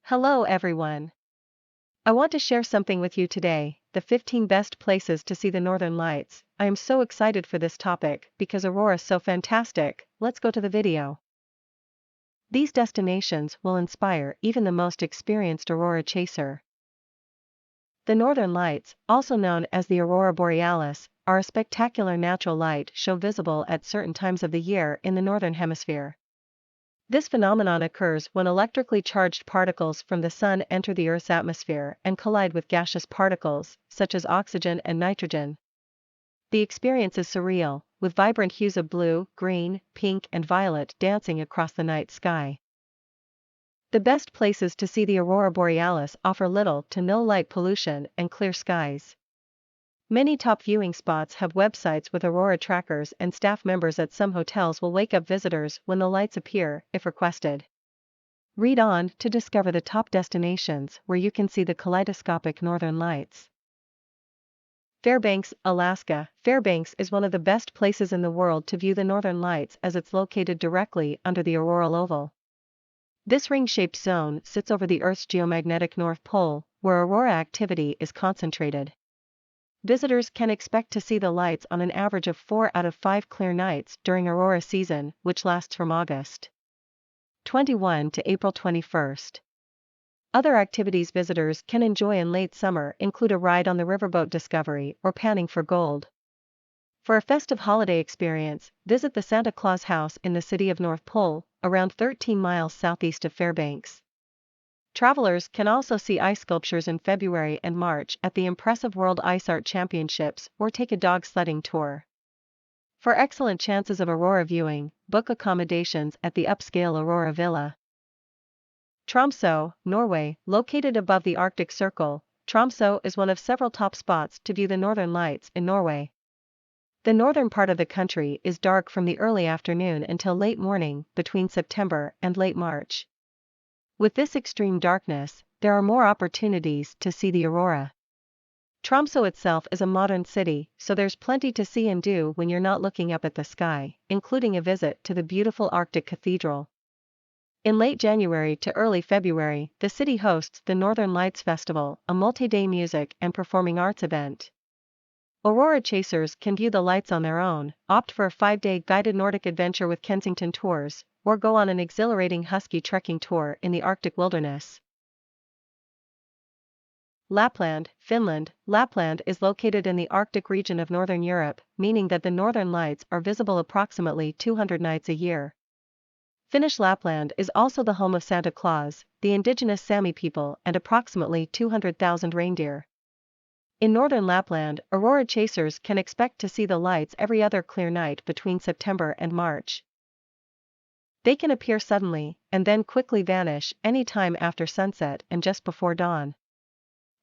Hello everyone. I want to share something with you today, the 15 best places to see the northern lights. I am so excited for this topic because Aurora is so fantastic. Let's go to the video. These destinations will inspire even the most experienced Aurora chaser. The northern lights, also known as the Aurora borealis, are a spectacular natural light show visible at certain times of the year in the northern hemisphere. This phenomenon occurs when electrically charged particles from the sun enter the Earth's atmosphere and collide with gaseous particles, such as oxygen and nitrogen. The experience is surreal, with vibrant hues of blue, green, pink, and violet dancing across the night sky. The best places to see the Aurora borealis offer little to no light pollution and clear skies. Many top viewing spots have websites with Aurora trackers, and staff members at some hotels will wake up visitors when the lights appear, if requested. Read on to discover the top destinations where you can see the kaleidoscopic northern lights. Fairbanks, Alaska. Fairbanks is one of the best places in the world to view the northern lights as it's located directly under the auroral oval. This ring-shaped zone sits over the Earth's geomagnetic North Pole, where aurora activity is concentrated. Visitors can expect to see the lights on an average of 4 out of 5 clear nights during aurora season, which lasts from August 21 to April 21. Other activities visitors can enjoy in late summer include a ride on the riverboat Discovery or panning for gold. For a festive holiday experience, visit the Santa Claus House in the city of North Pole, around 13 miles southeast of Fairbanks. Travelers can also see ice sculptures in February and March at the impressive World Ice Art Championships or take a dog sledding tour. For excellent chances of aurora viewing, book accommodations at the upscale Aurora Villa. Tromsø, Norway. Located above the Arctic Circle, Tromsø is one of several top spots to view the northern lights in Norway. The northern part of the country is dark from the early afternoon until late morning between September and late March. With this extreme darkness, there are more opportunities to see the aurora. Tromsø itself is a modern city, so there's plenty to see and do when you're not looking up at the sky, including a visit to the beautiful Arctic Cathedral. In late January to early February, the city hosts the Northern Lights Festival, a multi-day music and performing arts event. Aurora chasers can view the lights on their own, opt for a 5-day guided Nordic adventure with Kensington Tours, or go on an exhilarating husky trekking tour in the Arctic wilderness. Lapland, Finland. Lapland is located in the Arctic region of northern Europe, meaning that the northern lights are visible approximately 200 nights a year. Finnish Lapland is also the home of Santa Claus, the indigenous Sami people, and approximately 200,000 reindeer. In northern Lapland, aurora chasers can expect to see the lights every other clear night between September and March. They can appear suddenly, and then quickly vanish any time after sunset and just before dawn.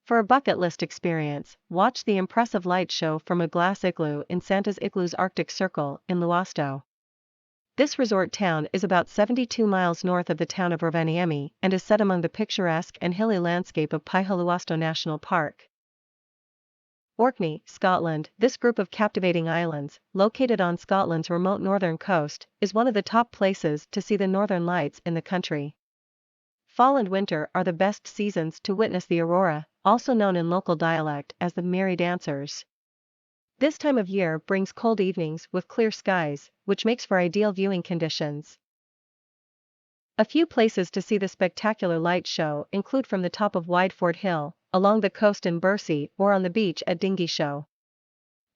For a bucket list experience, watch the impressive light show from a glass igloo in Santa's Igloo's Arctic Circle in Luosto. This resort town is about 72 miles north of the town of Rovaniemi and is set among the picturesque and hilly landscape of Pyhä-Luosto National Park. Orkney, Scotland. This group of captivating islands, located on Scotland's remote northern coast, is one of the top places to see the northern lights in the country. Fall and winter are the best seasons to witness the aurora, also known in local dialect as the Merry Dancers. This time of year brings cold evenings with clear skies, which makes for ideal viewing conditions. A few places to see the spectacular light show include from the top of Wideford Hill, along the coast in Bercy, or on the beach at Dingy Show.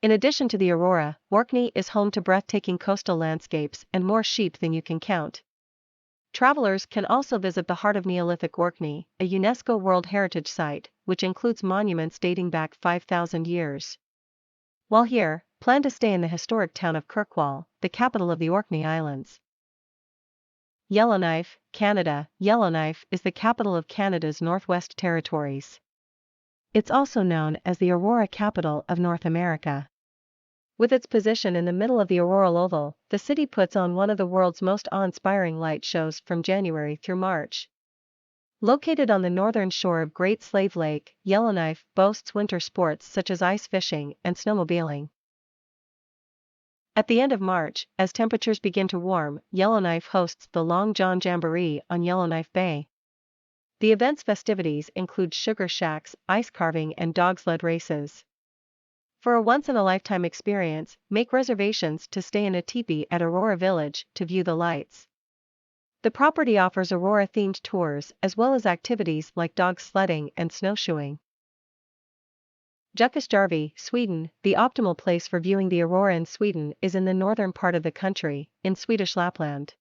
In addition to the aurora, Orkney is home to breathtaking coastal landscapes and more sheep than you can count. Travelers can also visit the heart of Neolithic Orkney, a UNESCO World Heritage Site, which includes monuments dating back 5,000 years. While here, plan to stay in the historic town of Kirkwall, the capital of the Orkney Islands. Yellowknife, Canada. Yellowknife is the capital of Canada's Northwest Territories. It's also known as the Aurora capital of North America. With its position in the middle of the auroral oval, the city puts on one of the world's most awe-inspiring light shows from January through March. Located on the northern shore of Great Slave Lake, Yellowknife boasts winter sports such as ice fishing and snowmobiling. At the end of March, as temperatures begin to warm, Yellowknife hosts the Long John Jamboree on Yellowknife Bay. The event's festivities include sugar shacks, ice carving, and dog sled races. For a once-in-a-lifetime experience, make reservations to stay in a teepee at Aurora Village to view the lights. The property offers Aurora-themed tours as well as activities like dog sledding and snowshoeing. Jukkasjärvi, Sweden. The optimal place for viewing the aurora in Sweden is in the northern part of the country, in Swedish Lapland.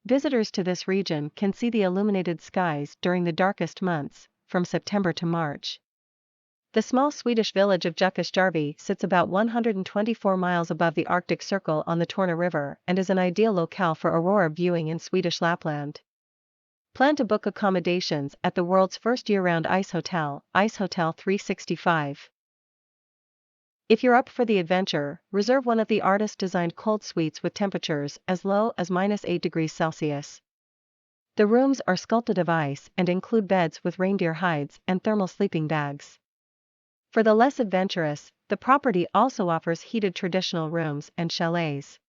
Visitors to this region can see the illuminated skies during the darkest months, from September to March. The small Swedish village of Jukkasjärvi sits about 124 miles above the Arctic Circle on the Torne River and is an ideal locale for aurora viewing in Swedish Lapland. Plan to book accommodations at the world's first year-round ice hotel, Ice Hotel 365. If you're up for the adventure, reserve one of the artist-designed cold suites with temperatures as low as -8 degrees Celsius. The rooms are sculpted of ice and include beds with reindeer hides and thermal sleeping bags. For the less adventurous, the property also offers heated traditional rooms and chalets.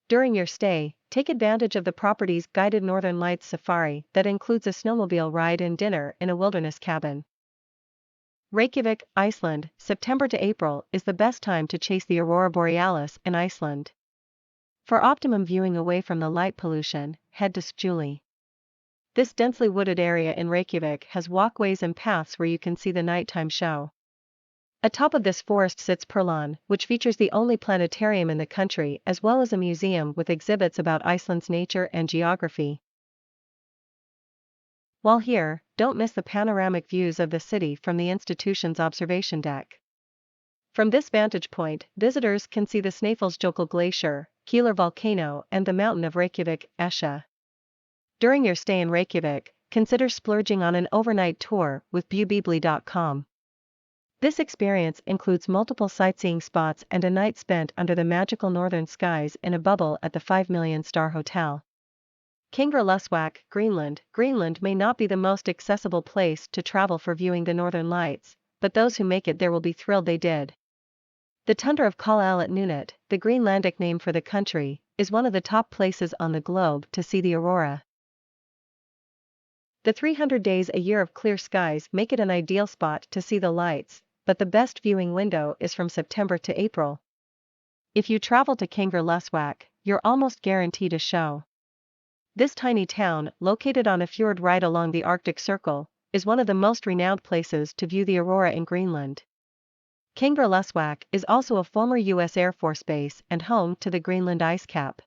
During your stay, take advantage of the property's guided Northern Lights safari that includes a snowmobile ride and dinner in a wilderness cabin. Reykjavik, Iceland. September to April is the best time to chase the aurora borealis in Iceland. For optimum viewing away from the light pollution, head to Skjuli. This densely wooded area in Reykjavik has walkways and paths where you can see the nighttime show. Atop of this forest sits Perlan, which features the only planetarium in the country as well as a museum with exhibits about Iceland's nature and geography. While here, don't miss the panoramic views of the city from the institution's observation deck. From this vantage point, visitors can see the Snæfellsjökull Glacier, Keilir volcano, and the mountain of Reykjavik, Esja. During your stay in Reykjavik, consider splurging on an overnight tour with BuBibli.com. This experience includes multiple sightseeing spots and a night spent under the magical northern skies in a bubble at the 5 Million Star Hotel. Kingvar, Greenland. Greenland may not be the most accessible place to travel for viewing the northern lights, but those who make it there will be thrilled they did. The tundra of Kalaallat Nunet, the Greenlandic name for the country, is one of the top places on the globe to see the aurora. The 300 days a year of clear skies make it an ideal spot to see the lights, but the best viewing window is from September to April. If you travel to Kingvar, you're almost guaranteed a show. This tiny town, located on a fjord right along the Arctic Circle, is one of the most renowned places to view the aurora in Greenland. Kingvar is also a former U.S. Air Force base and home to the Greenland ice cap.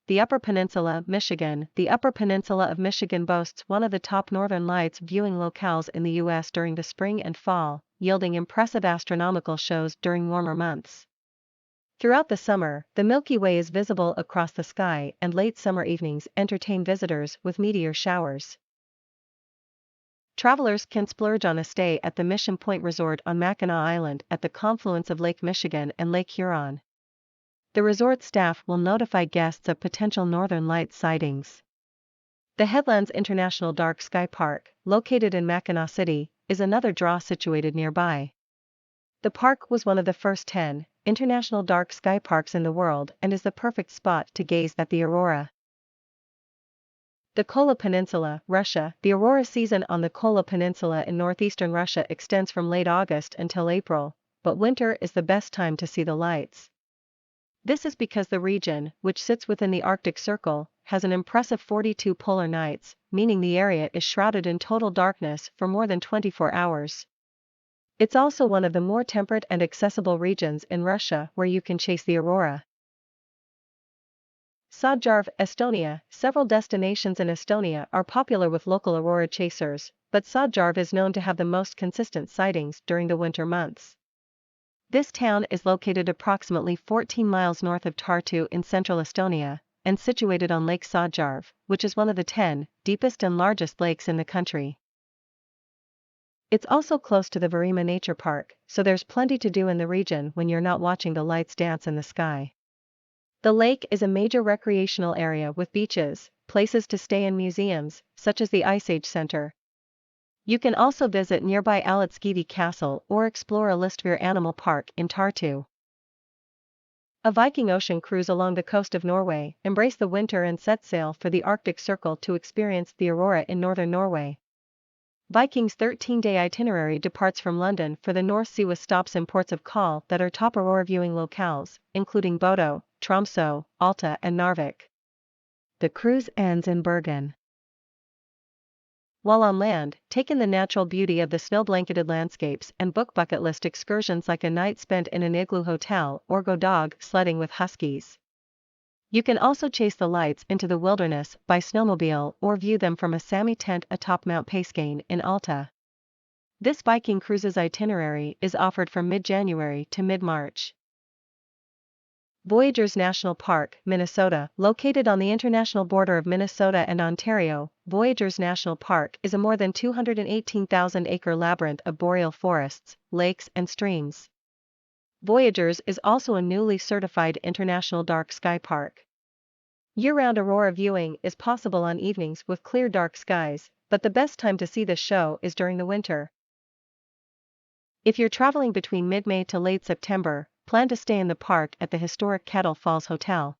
The Upper Peninsula, Michigan. The Upper Peninsula of Michigan boasts one of the top northern lights viewing locales in the U.S. during the spring and fall, yielding impressive astronomical shows during warmer months. Throughout the summer, the Milky Way is visible across the sky, and late summer evenings entertain visitors with meteor showers. Travelers can splurge on a stay at the Mission Point Resort on Mackinac Island at the confluence of Lake Michigan and Lake Huron. The resort staff will notify guests of potential northern lights sightings. The Headlands International Dark Sky Park, located in Mackinac City, is another draw situated nearby. The park was one of the first 10 international dark sky parks in the world and is the perfect spot to gaze at the aurora. The Kola Peninsula, Russia. The aurora season on the Kola Peninsula in northeastern Russia extends from late August until April, but winter is the best time to see the lights. This is because the region, which sits within the Arctic Circle, has an impressive 42 polar nights, meaning the area is shrouded in total darkness for more than 24 hours. It's also one of the more temperate and accessible regions in Russia where you can chase the aurora. Sođarv, Estonia. Several destinations in Estonia are popular with local aurora chasers, but Sođarv is known to have the most consistent sightings during the winter months. This town is located approximately 14 miles north of Tartu in central Estonia, and situated on Lake Sođarv, which is one of the 10 deepest and largest lakes in the country. It's also close to the Verima Nature Park, so there's plenty to do in the region when you're not watching the lights dance in the sky. The lake is a major recreational area with beaches, places to stay and museums, such as the Ice Age Center. You can also visit nearby Alatskivi Castle or explore a Listvir Animal Park in Tartu. A Viking Ocean cruise along the coast of Norway. Embrace the winter and set sail for the Arctic Circle to experience the Aurora in northern Norway. Viking's 13-day itinerary departs from London for the North Sea with stops in ports of call that are top Aurora viewing locales, including Bodo, Tromsø, Alta and Narvik. The cruise ends in Bergen. While on land, take in the natural beauty of the snow-blanketed landscapes and book bucket list excursions like a night spent in an igloo hotel or go dog sledding with huskies. You can also chase the lights into the wilderness by snowmobile or view them from a Sami tent atop Mount Paskane in Alta. This Viking cruises itinerary is offered from mid-January to mid-March. Voyageurs National Park, Minnesota. Located on the international border of Minnesota and Ontario, Voyageurs National Park is a more than 218,000-acre labyrinth of boreal forests, lakes and streams. Voyageurs is also a newly certified international dark sky park. Year-round aurora viewing is possible on evenings with clear dark skies, but the best time to see this show is during the winter. If you're traveling between mid-May to late September, plan to stay in the park at the historic Kettle Falls Hotel.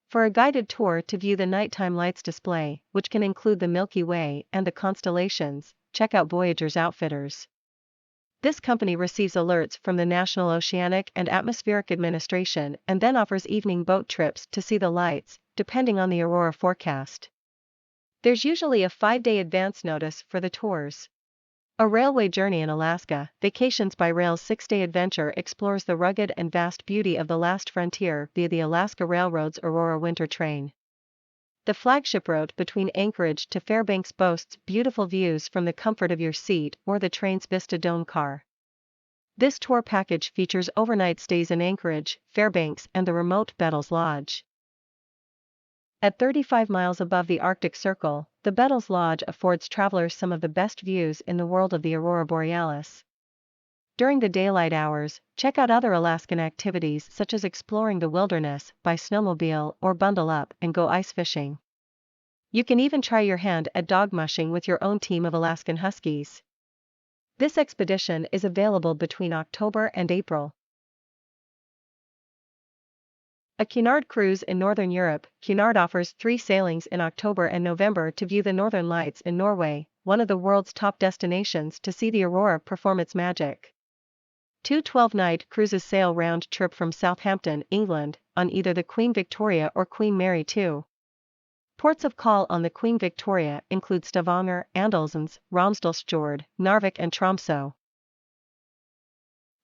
For a guided tour to view the nighttime lights display, which can include the Milky Way and the constellations, check out Voyageurs Outfitters. This company receives alerts from the National Oceanic and Atmospheric Administration and then offers evening boat trips to see the lights, depending on the aurora forecast. There's usually a 5-day advance notice for the tours. A railway journey in Alaska, Vacations by Rail's 6-day adventure explores the rugged and vast beauty of the last frontier via the Alaska Railroad's Aurora Winter Train. The flagship route between Anchorage to Fairbanks boasts beautiful views from the comfort of your seat or the train's Vista Dome car. This tour package features overnight stays in Anchorage, Fairbanks and the remote Bettles Lodge. At 35 miles above the Arctic Circle, the Bettles Lodge affords travelers some of the best views in the world of the Aurora Borealis. During the daylight hours, check out other Alaskan activities such as exploring the wilderness by snowmobile or bundle up and go ice fishing. You can even try your hand at dog mushing with your own team of Alaskan Huskies. This expedition is available between October and April. A Cunard cruise in Northern Europe. Cunard offers 3 sailings in October and November to view the northern lights in Norway, one of the world's top destinations to see the aurora perform its magic. 2 12-night cruises sail round trip from Southampton, England, on either the Queen Victoria or Queen Mary II. Ports of call on the Queen Victoria include Stavanger, Andelsens, Romsdalsfjord, Narvik and Tromsø.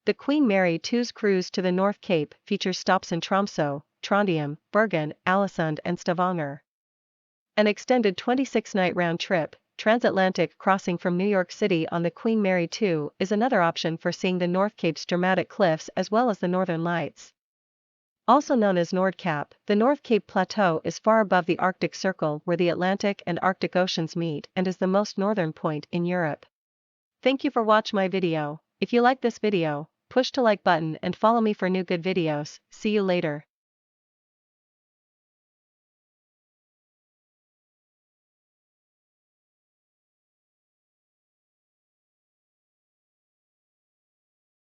The Queen Mary II's cruise to the North Cape features stops in Tromsø, Trondheim, Bergen, Ålesund and Stavanger. An extended 26-night round trip, transatlantic crossing from New York City on the Queen Mary II is another option for seeing the North Cape's dramatic cliffs as well as the Northern Lights. Also known as Nordkapp, the North Cape Plateau is far above the Arctic Circle where the Atlantic and Arctic Oceans meet and is the most northern point in Europe. Thank you for watching my video. If you like this video, push the like button and follow me for new good videos. See you later.